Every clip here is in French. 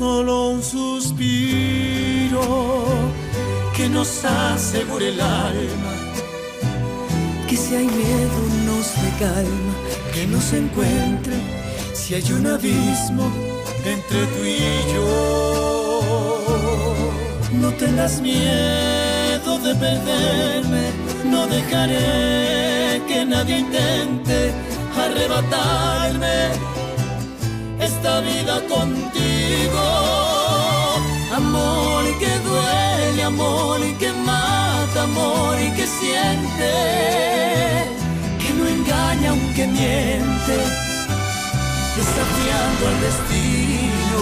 solo un suspiro que nos asegure el alma, que si hay miedo nos dé calma, que nos encuentre si hay un abismo entre tú y yo. No tengas miedo de perderme, no dejaré que nadie intente arrebatarme esta vida contigo. Amor que duele, amor que mata, amor que siente, que no engaña aunque miente, desafiando al destino.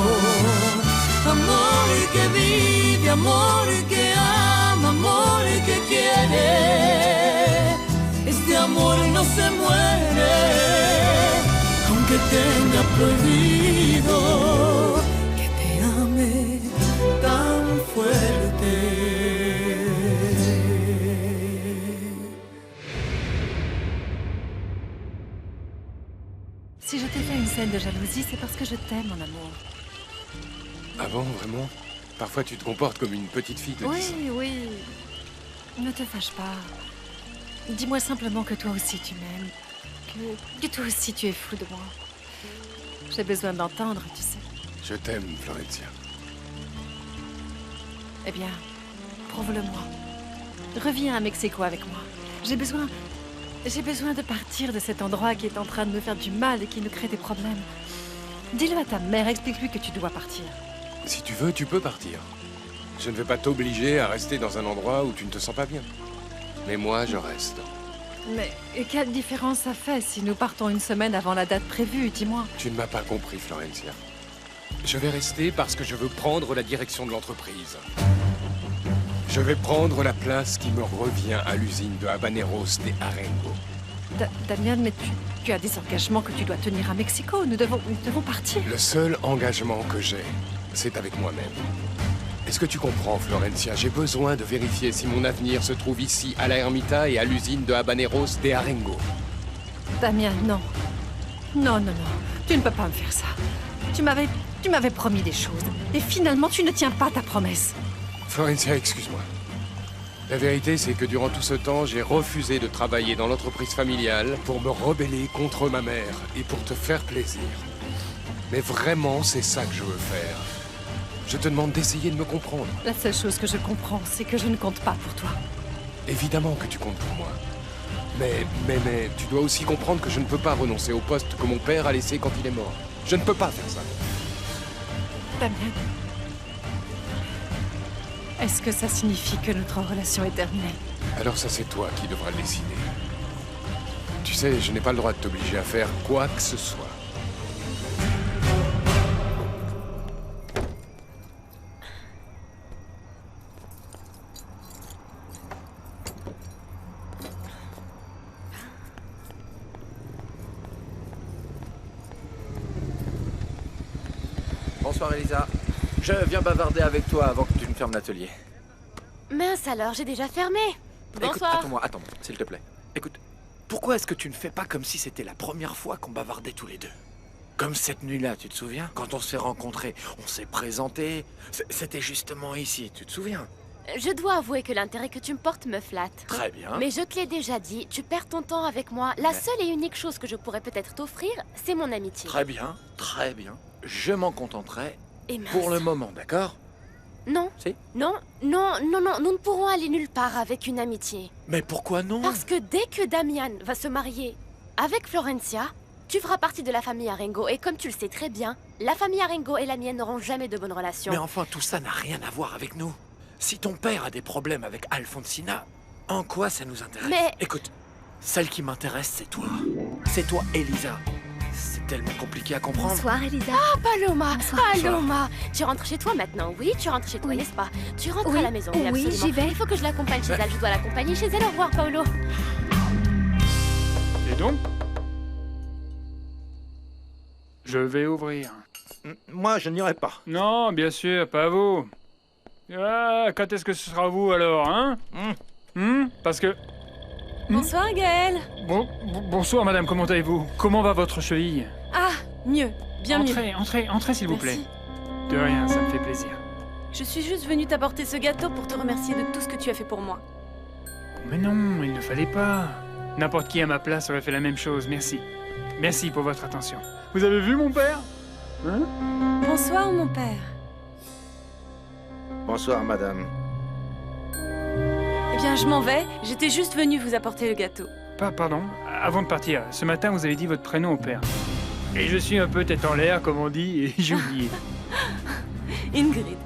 Amor que vive, amor que ama, amor que quiere. Este amor no se muere, aunque tenga prohibido que te ame tan fuerte. Si je t'ai fait une scène de jalousie, c'est parce que je t'aime, mon amour. Ah bon, vraiment? Parfois tu te comportes comme une petite fille de 10 ans. Oui. Ne te fâche pas. Dis-moi simplement que toi aussi tu m'aimes. Que toi aussi tu es fou de moi. J'ai besoin d'entendre, tu sais. Je t'aime, Florencia. Eh bien, prouve-le-moi. Reviens à Mexico avec moi. J'ai besoin de partir de cet endroit qui est en train de me faire du mal et qui nous crée des problèmes. Dis-le à ta mère, explique-lui que tu dois partir. Si tu veux, tu peux partir. Je ne vais pas t'obliger à rester dans un endroit où tu ne te sens pas bien. Mais moi, je reste. Mais quelle différence ça fait si nous partons une semaine avant la date prévue, dis-moi. Tu ne m'as pas compris, Florencia. Je vais rester parce que je veux prendre la direction de l'entreprise. Je vais prendre la place qui me revient à l'usine de Habaneros de Arengo. Damian, mais tu as des engagements que tu dois tenir à Mexico. Nous devons partir. Le seul engagement que j'ai, c'est avec moi-même. Est-ce que tu comprends, Florencia? J'ai besoin de vérifier si mon avenir se trouve ici, à la Ermita et à l'usine de Habaneros de Arengo. Damian, non. Non. Tu ne peux pas me faire ça. Tu m'avais promis des choses. Et finalement, tu ne tiens pas ta promesse. Florencia, excuse-moi. La vérité, c'est que durant tout ce temps, j'ai refusé de travailler dans l'entreprise familiale pour me rebeller contre ma mère et pour te faire plaisir. Mais vraiment, c'est ça que je veux faire. Je te demande d'essayer de me comprendre. La seule chose que je comprends, c'est que je ne compte pas pour toi. Évidemment que tu comptes pour moi. Mais tu dois aussi comprendre que je ne peux pas renoncer au poste que mon père a laissé quand il est mort. Je ne peux pas faire ça. Damien, est-ce que ça signifie que notre relation est terminée? Alors ça, c'est toi qui devras le décider. Tu sais, je n'ai pas le droit de t'obliger à faire quoi que ce soit. Bonsoir Elisa. Je viens bavarder avec toi avant que tu ne fermes l'atelier. Mince alors, j'ai déjà fermé. Écoute, Bonsoir. attends, s'il te plaît. Écoute, pourquoi est-ce que tu ne fais pas comme si c'était la première fois qu'on bavardait tous les deux? Comme cette nuit-là, tu te souviens? Quand on s'est rencontrés, on s'est présentés. C'était justement ici, tu te souviens? Je dois avouer que l'intérêt que tu me portes me flatte. Très bien. Mais je te l'ai déjà dit, tu perds ton temps avec moi. La seule et unique chose que je pourrais peut-être t'offrir, c'est mon amitié. Très bien. Je m'en contenterai Et mince. pour le moment, d'accord? Non. Si? Non, nous ne pourrons aller nulle part avec une amitié. Mais pourquoi non? Parce que dès que Damian va se marier avec Florencia, tu feras partie de la famille Arengo. Et comme tu le sais très bien, la famille Arengo et la mienne n'auront jamais de bonnes relations. Mais enfin, tout ça n'a rien à voir avec nous. Si ton père a des problèmes avec Alfonsina, en quoi ça nous intéresse? Mais... Écoute, celle qui m'intéresse, c'est toi. C'est toi, Elisa. C'est tellement compliqué à comprendre. Bonsoir, Elisa. Ah, Paloma. Bonsoir. Paloma. Tu rentres chez toi maintenant? Oui, tu rentres chez toi, Oui. n'est-ce pas? Tu rentres Oui. à la maison, Oui, absolument. j'y vais. Il faut que je l'accompagne chez elle. Je dois l'accompagner chez elle. Au revoir, Paolo. Et donc? Je vais ouvrir. Moi, je n'irai pas. Non, bien sûr, pas vous. Ah, quand est-ce que ce sera vous alors, hein? Parce que... Bonsoir, Gaël. Bonsoir, madame, comment allez-vous? Comment va votre cheville? Ah, mieux. Bien mieux. Entrez, s'il vous plaît. De rien, ça me fait plaisir. Je suis juste venue t'apporter ce gâteau pour te remercier de tout ce que tu as fait pour moi. Mais non, il ne fallait pas. N'importe qui à ma place aurait fait la même chose, merci. Merci pour votre attention. Vous avez vu mon père? Hein? Bonsoir, mon père. Bonsoir, madame. Eh bien, je m'en vais. J'étais juste venue vous apporter le gâteau. Pardon, avant de partir, ce matin vous avez dit votre prénom au père. Et je suis un peu tête en l'air, comme on dit, et j'ai oublié. Ingrid.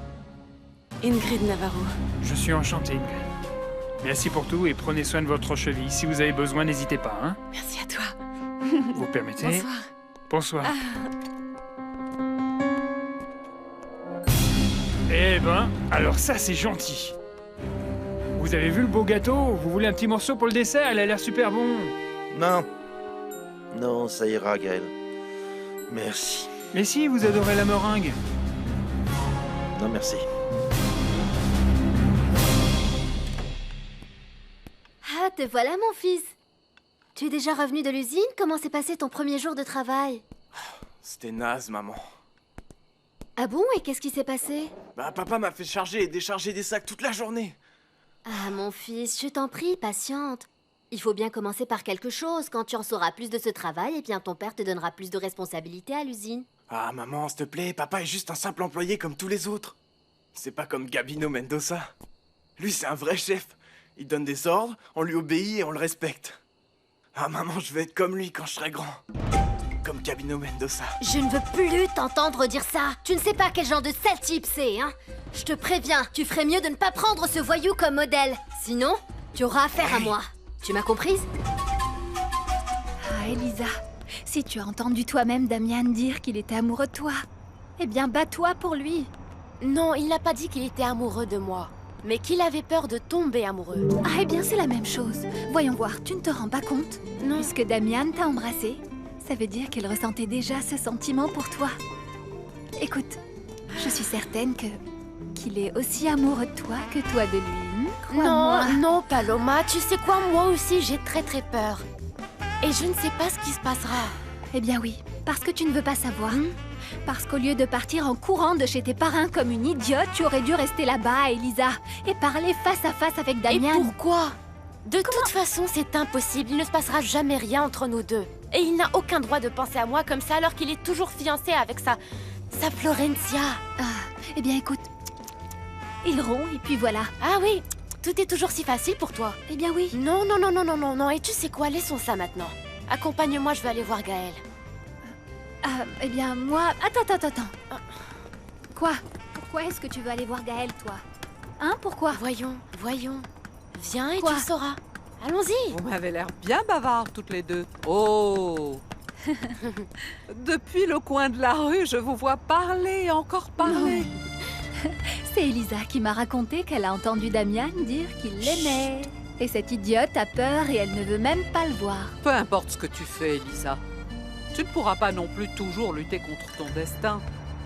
Ingrid Navarro. Je suis enchanté, Ingrid. Merci pour tout et prenez soin de votre cheville. Si vous avez besoin, n'hésitez pas, hein? Merci à toi. Vous permettez? Bonsoir. Bonsoir. Eh ben, alors ça c'est gentil. Vous avez vu le beau gâteau? Vous voulez un petit morceau pour le dessert? Il a l'air super bon. Non. Non, ça ira, Gaël. Merci. Mais si, vous adorez la meringue. Non, merci. Ah, te voilà, mon fils. Tu es déjà revenu de l'usine? Comment s'est passé ton premier jour de travail? C'était naze, maman. Ah bon? Et qu'est-ce qui s'est passé? Bah, papa m'a fait charger et décharger des sacs toute la journée. Ah, mon fils, je t'en prie, patiente. Il faut bien commencer par quelque chose. Quand tu en sauras plus de ce travail, eh bien ton père te donnera plus de responsabilités à l'usine. Ah, maman, s'il te plaît, papa est juste un simple employé comme tous les autres. C'est pas comme Gabino Mendoza. Lui, c'est un vrai chef. Il donne des ordres, on lui obéit et on le respecte. Ah, maman, je vais être comme lui quand je serai grand. Comme Gabino Mendoza. Je ne veux plus t'entendre dire ça. Tu ne sais pas quel genre de sale type c'est, hein? Je te préviens, tu ferais mieux de ne pas prendre ce voyou comme modèle. Sinon, tu auras affaire à moi. Tu m'as comprise? Ah, Elisa, si tu as entendu toi-même Damian dire qu'il était amoureux de toi, eh bien, bats-toi pour lui. Non, il n'a pas dit qu'il était amoureux de moi, mais qu'il avait peur de tomber amoureux. Ah, eh bien, c'est la même chose. Voyons voir, tu ne te rends pas compte? Non. Puisque Damian t'a embrassé, ça veut dire qu'il ressentait déjà ce sentiment pour toi. Écoute, je suis certaine qu'il est aussi amoureux de toi que toi de lui. Crois-moi. Non, non, Paloma, tu sais quoi, moi aussi j'ai très peur. Et je ne sais pas ce qui se passera. Eh bien oui, parce que tu ne veux pas savoir. Parce qu'au lieu de partir en courant de chez tes parrains comme une idiote, tu aurais dû rester là-bas, Elisa, et parler face à face avec Damian. Et pourquoi? De toute façon, c'est impossible. Il ne se passera jamais rien entre nous deux. Et il n'a aucun droit de penser à moi comme ça alors qu'il est toujours fiancé avec sa Florencia. Ah, eh bien écoute, ils rompt et puis voilà. Ah oui, tout est toujours si facile pour toi. Eh bien oui. Non, non, non, non, non, non, non. Et tu sais quoi, laissons ça maintenant. Accompagne-moi, je vais aller voir Gaël. Ah, eh bien moi... Attends. Quoi? Pourquoi est-ce que tu veux aller voir Gaël, toi? Hein, pourquoi? Voyons. Viens et Quoi? tu sauras. Allons-y. Vous m'avez l'air bien bavards toutes les deux. Oh! Depuis le coin de la rue, je vous vois parler et encore parler. C'est Elisa qui m'a raconté qu'elle a entendu Damian dire qu'il l'aimait. Et cette idiote a peur et elle ne veut même pas le voir. Peu importe ce que tu fais, Elisa. Tu ne pourras pas non plus toujours lutter contre ton destin.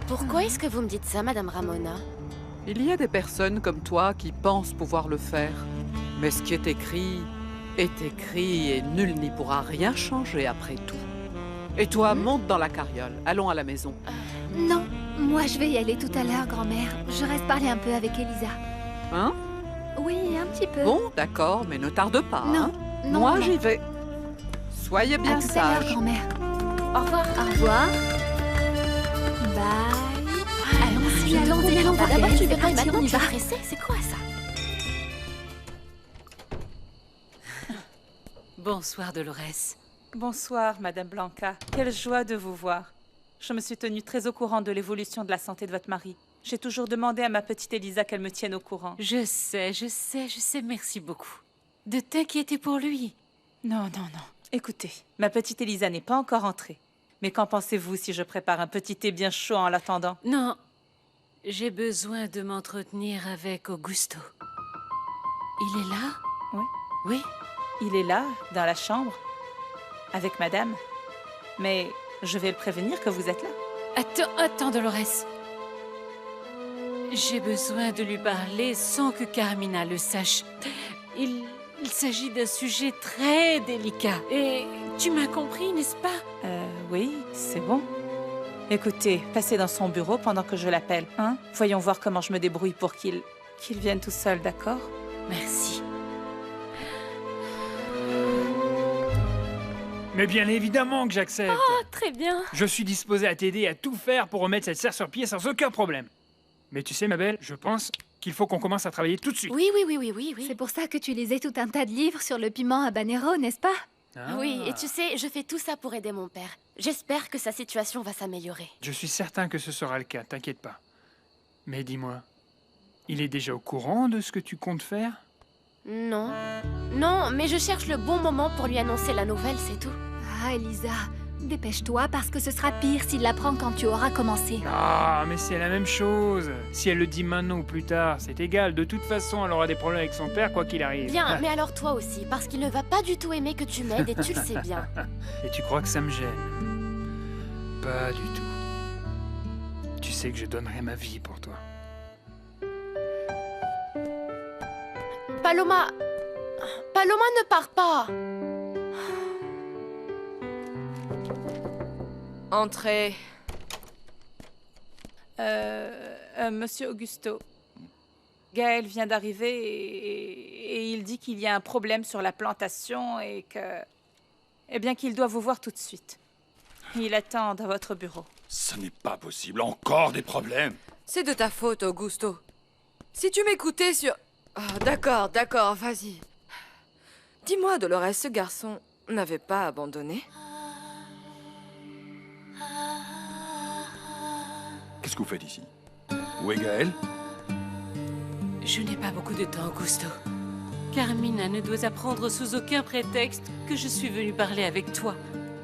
Pourquoi est-ce que vous me dites ça, Madame Ramona? Il y a des personnes comme toi qui pensent pouvoir le faire. Mais ce qui est écrit et nul n'y pourra rien changer après tout. Et toi, monte dans la carriole. Allons à la maison. Non, moi je vais y aller tout à l'heure, grand-mère. Je reste parler un peu avec Elisa. Hein? Oui, un petit peu. Bon, d'accord, mais ne tarde pas. Non, hein? non. Moi, non. j'y vais. Soyez bien À tout à l'heure, sage. grand-mère. Au revoir. Au revoir. Bye. Allons-y, allons voir D'abord, Gaël. tu C'est veux pas parti, maintenant, on y tu es va. pressée? C'est quoi ça? Bonsoir, Dolores. Bonsoir, Madame Blanca. Quelle joie de vous voir. Je me suis tenue très au courant de l'évolution de la santé de votre mari. J'ai toujours demandé à ma petite Elisa qu'elle me tienne au courant. Je sais, merci beaucoup. De t'inquiéter pour lui. Non. Écoutez, ma petite Elisa n'est pas encore entrée. Mais qu'en pensez-vous si je prépare un petit thé bien chaud en l'attendant? Non, j'ai besoin de m'entretenir avec Augusto. Il est là? Oui. Oui? Il est là, dans la chambre, avec madame. Mais je vais le prévenir que vous êtes là. Attends, Dolores. J'ai besoin de lui parler sans que Carmina le sache. Il s'agit d'un sujet très délicat. Et tu m'as compris, n'est-ce pas? Oui, c'est bon. Écoutez, passez dans son bureau pendant que je l'appelle, hein? Voyons voir comment je me débrouille pour qu'il vienne tout seul, d'accord? Merci. Mais bien évidemment que j'accepte. Oh, très bien. Je suis disposé à t'aider à tout faire pour remettre cette serre sur pied sans aucun problème. Mais tu sais, ma belle, je pense qu'il faut qu'on commence à travailler tout de suite. Oui. C'est pour ça que tu lisais tout un tas de livres sur le piment habanero, n'est-ce pas? Oui, et tu sais, je fais tout ça pour aider mon père. J'espère que sa situation va s'améliorer. Je suis certain que ce sera le cas, t'inquiète pas. Mais dis-moi, il est déjà au courant de ce que tu comptes faire? Non. Non, mais je cherche le bon moment pour lui annoncer la nouvelle, c'est tout. Ah, Elisa, dépêche-toi parce que ce sera pire s'il l'apprend quand tu auras commencé. Ah, mais c'est la même chose. Si elle le dit maintenant ou plus tard, c'est égal. De toute façon, elle aura des problèmes avec son père, quoi qu'il arrive. Bien, mais alors toi aussi, parce qu'il ne va pas du tout aimer que tu m'aides et tu le sais bien. Et tu crois que ça me gêne? Pas du tout. Tu sais que je donnerai ma vie pour toi. Paloma ne part pas. Entrez. Monsieur Augusto, Gaël vient d'arriver et il dit qu'il y a un problème sur la plantation et que... Eh bien, qu'il doit vous voir tout de suite. Il attend dans votre bureau. Ce n'est pas possible, encore des problèmes. C'est de ta faute, Augusto. Si tu m'écoutais sur... Oh, d'accord, vas-y. Dis-moi, Dolores, ce garçon n'avait pas abandonné? Qu'est-ce que vous faites ici? Où est Gaël? Je n'ai pas beaucoup de temps, Augusto. Carmina ne doit apprendre sous aucun prétexte que je suis venue parler avec toi.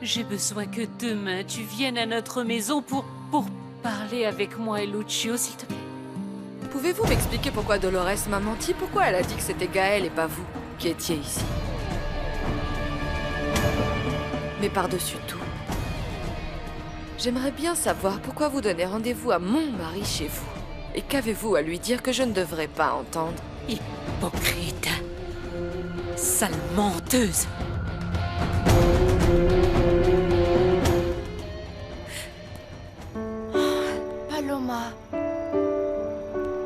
J'ai besoin que demain tu viennes à notre maison pour parler avec moi et Lucio, s'il te plaît. Pouvez-vous m'expliquer pourquoi Dolores m'a menti? Pourquoi elle a dit que c'était Gaël et pas vous qui étiez ici? Mais par-dessus tout, j'aimerais bien savoir pourquoi vous donnez rendez-vous à mon mari chez vous. Et qu'avez-vous à lui dire que je ne devrais pas entendre? Hypocrite. Sale menteuse. Paloma.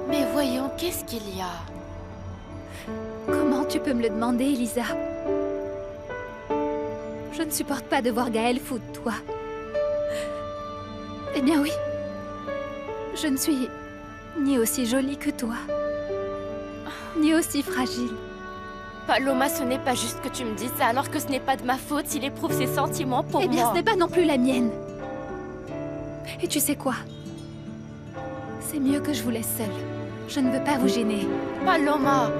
Mais voyons, qu'est-ce qu'il y a? Comment tu peux me le demander, Elisa? Je ne supporte pas de voir Gaël fou de toi. Eh bien oui. Je ne suis ni aussi jolie que toi, ni aussi fragile. Paloma, ce n'est pas juste que tu me dises ça, alors que ce n'est pas de ma faute s'il éprouve ses sentiments pour moi. Eh bien, ce n'est pas non plus la mienne. Et tu sais quoi? C'est mieux que je vous laisse seule. Je ne veux pas vous gêner. Paloma!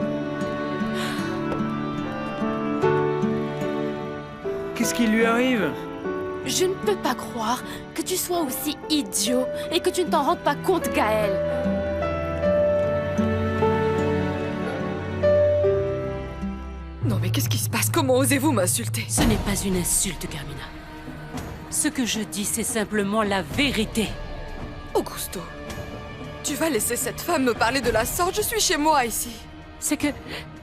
Qu'est-ce qui lui arrive? Je ne peux pas croire que tu sois aussi idiot et que tu ne t'en rendes pas compte, Gaël. Non mais qu'est-ce qui se passe? Comment osez-vous m'insulter? Ce n'est pas une insulte, Carmina. Ce que je dis, c'est simplement la vérité. Augusto, tu vas laisser cette femme me parler de la sorte? Je suis chez moi ici. C'est que,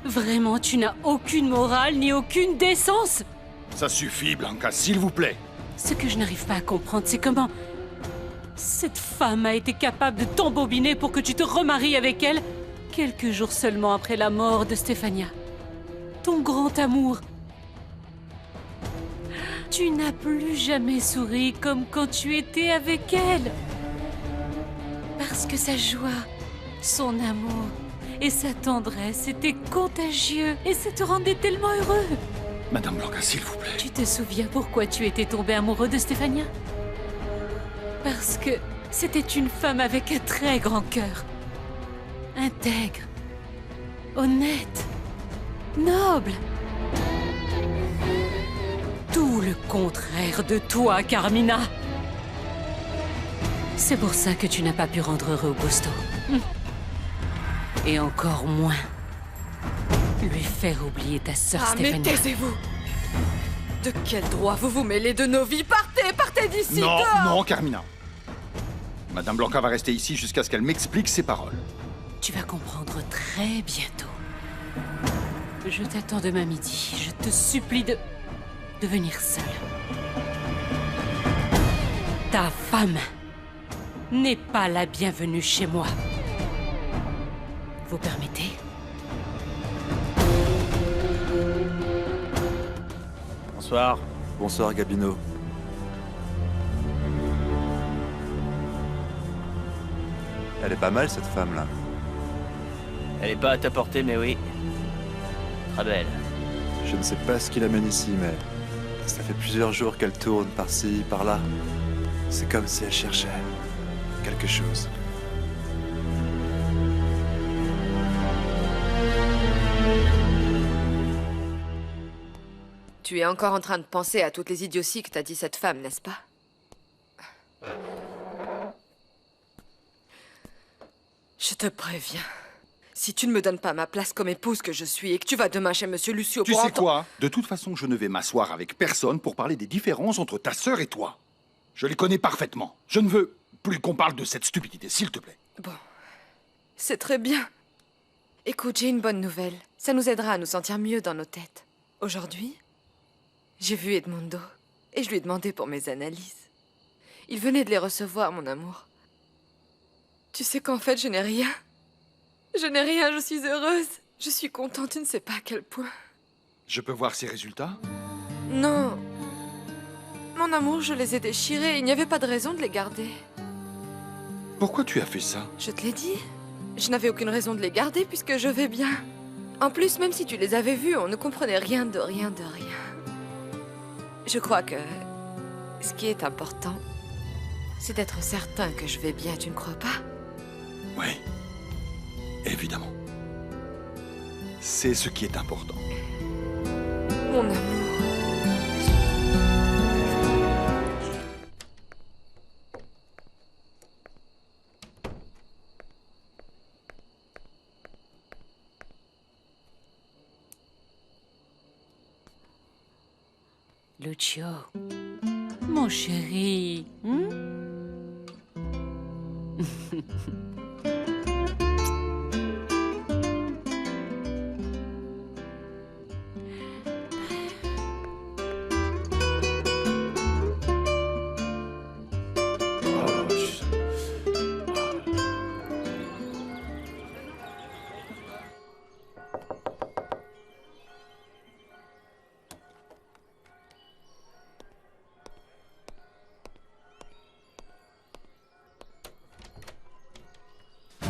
vraiment, tu n'as aucune morale ni aucune décence. Ça suffit, Blanca, s'il vous plaît. Ce que je n'arrive pas à comprendre, c'est comment cette femme a été capable de t'embobiner pour que tu te remaries avec elle quelques jours seulement après la mort de Stefania. Ton grand amour. Tu n'as plus jamais souri comme quand tu étais avec elle. Parce que sa joie, son amour et sa tendresse étaient contagieux et ça te rendait tellement heureux. Madame Blanca, s'il vous plaît. Tu te souviens pourquoi tu étais tombé amoureux de Stefania? Parce que c'était une femme avec un très grand cœur. Intègre. Honnête. Noble. Tout le contraire de toi, Carmina. C'est pour ça que tu n'as pas pu rendre heureux Augusto. Et encore moins lui faire oublier ta sœur Stefania. Mais taisez-vous! De quel droit vous vous mêlez de nos vies? Partez d'ici! Non, dehors. non, Carmina. Madame Blanca va rester ici jusqu'à ce qu'elle m'explique ses paroles. Tu vas comprendre très bientôt. Je t'attends demain midi. Je te supplie de venir seule. Ta femme n'est pas la bienvenue chez moi. Vous permettez? Bonsoir. Bonsoir, Gabino. Elle est pas mal, cette femme-là. Elle est pas à ta portée, mais oui. Très belle. Je ne sais pas ce qui l'amène ici, mais ça fait plusieurs jours qu'elle tourne par-ci, par-là. C'est comme si elle cherchait quelque chose. Tu es encore en train de penser à toutes les idioties que t'a dit cette femme, n'est-ce pas? Je te préviens. Si tu ne me donnes pas ma place comme épouse que je suis et que tu vas demain chez Monsieur Lucio Tu pour sais quoi? De toute façon, je ne vais m'asseoir avec personne pour parler des différences entre ta sœur et toi. Je les connais parfaitement. Je ne veux plus qu'on parle de cette stupidité, s'il te plaît. Bon. C'est très bien. Écoute, j'ai une bonne nouvelle. Ça nous aidera à nous sentir mieux dans nos têtes. Aujourd'hui, j'ai vu Edmondo et je lui ai demandé pour mes analyses. Il venait de les recevoir, mon amour. Tu sais qu'en fait, je n'ai rien. Je n'ai rien, je suis heureuse. Je suis contente, tu ne sais pas à quel point. Je peux voir ces résultats? Non. Mon amour, je les ai déchirés. Il n'y avait pas de raison de les garder. Pourquoi tu as fait ça? Je te l'ai dit. Je n'avais aucune raison de les garder puisque je vais bien. En plus, même si tu les avais vus, on ne comprenait rien de rien de rien. Je crois que ce qui est important, c'est d'être certain que je vais bien, tu ne crois pas? Oui. Évidemment. C'est ce qui est important. Mon amour. Lucio, mon chéri,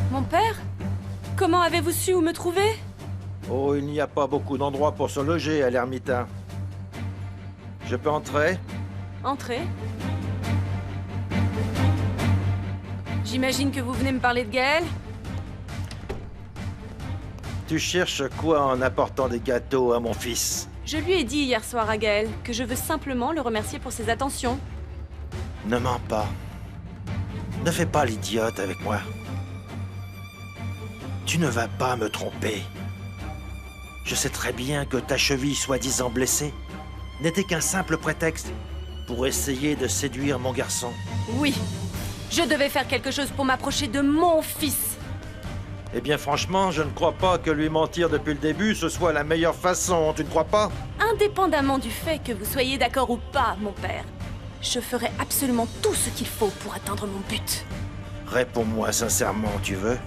Mon père? Comment avez-vous su où me trouver? Oh, il n'y a pas beaucoup d'endroits pour se loger à l'ermitain. Je peux entrer? Entrez. J'imagine que vous venez me parler de Gaël? Tu cherches quoi en apportant des gâteaux à mon fils? Je lui ai dit hier soir à Gaël que je veux simplement le remercier pour ses attentions. Ne mens pas. Ne fais pas l'idiote avec moi. Tu ne vas pas me tromper. Je sais très bien que ta cheville soi-disant blessée n'était qu'un simple prétexte pour essayer de séduire mon garçon. Oui, je devais faire quelque chose pour m'approcher de mon fils. Eh bien franchement, je ne crois pas que lui mentir depuis le début, ce soit la meilleure façon, tu ne crois pas? Indépendamment du fait que vous soyez d'accord ou pas, mon père, je ferai absolument tout ce qu'il faut pour atteindre mon but. Réponds-moi sincèrement, tu veux?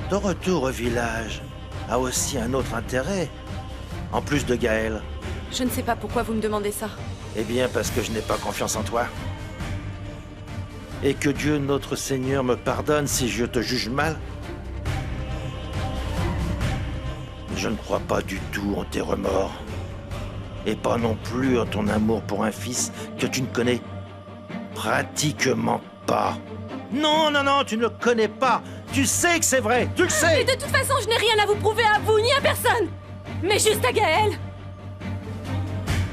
Ton retour au village a aussi un autre intérêt, en plus de Gaël. Je ne sais pas pourquoi vous me demandez ça. Eh bien, parce que je n'ai pas confiance en toi. Et que Dieu notre Seigneur me pardonne si je te juge mal. Je ne crois pas du tout en tes remords. Et pas non plus en ton amour pour un fils que tu ne connais pratiquement pas. Non, non, non, tu ne le connais pas. Tu sais que c'est vrai, tu le sais. Et de toute façon, je n'ai rien à vous prouver à vous ni à personne. Mais juste à Gaël.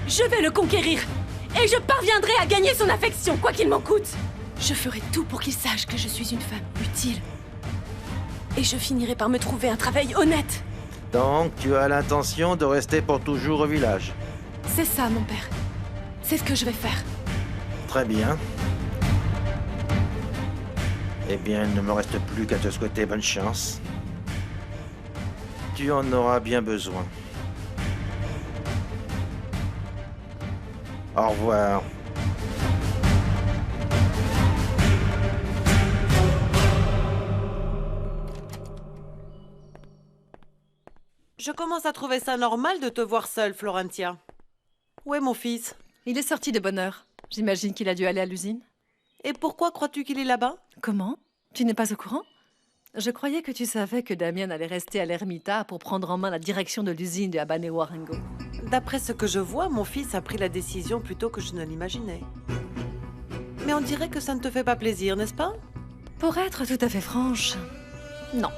Je vais le conquérir. Et je parviendrai à gagner son affection, quoi qu'il m'en coûte. Je ferai tout pour qu'il sache que je suis une femme utile. Et je finirai par me trouver un travail honnête. Donc, tu as l'intention de rester pour toujours au village? C'est ça, mon père. C'est ce que je vais faire. Très bien. Eh bien, il ne me reste plus qu'à te souhaiter bonne chance. Tu en auras bien besoin. Au revoir. Je commence à trouver ça normal de te voir seule, Florentia. Où est mon fils? Il est sorti de bonne heure. J'imagine qu'il a dû aller à l'usine. Et pourquoi crois-tu qu'il est là-bas? Comment? Tu n'es pas au courant? Je croyais que tu savais que Damien allait rester à l'ermita pour prendre en main la direction de l'usine de Abanewarengo. D'après ce que je vois, mon fils a pris la décision plus tôt que je ne l'imaginais. Mais on dirait que ça ne te fait pas plaisir, n'est-ce pas? Pour être tout à fait franche, non.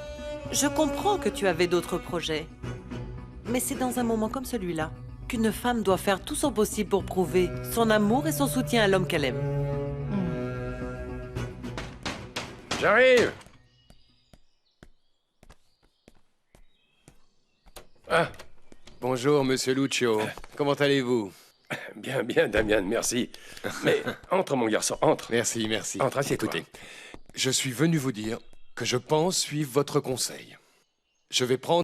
Je comprends que tu avais d'autres projets. Mais c'est dans un moment comme celui-là qu'une femme doit faire tout son possible pour prouver son amour et son soutien à l'homme qu'elle aime. J'arrive! Ah, bonjour, monsieur Lucio. Comment allez-vous? Bien, bien, Damien, merci. Mais entre, mon garçon, entre. Merci, merci. Entre, assieds-toi. Écoutez, je suis venu vous dire que je pense suivre votre conseil. Je vais prendre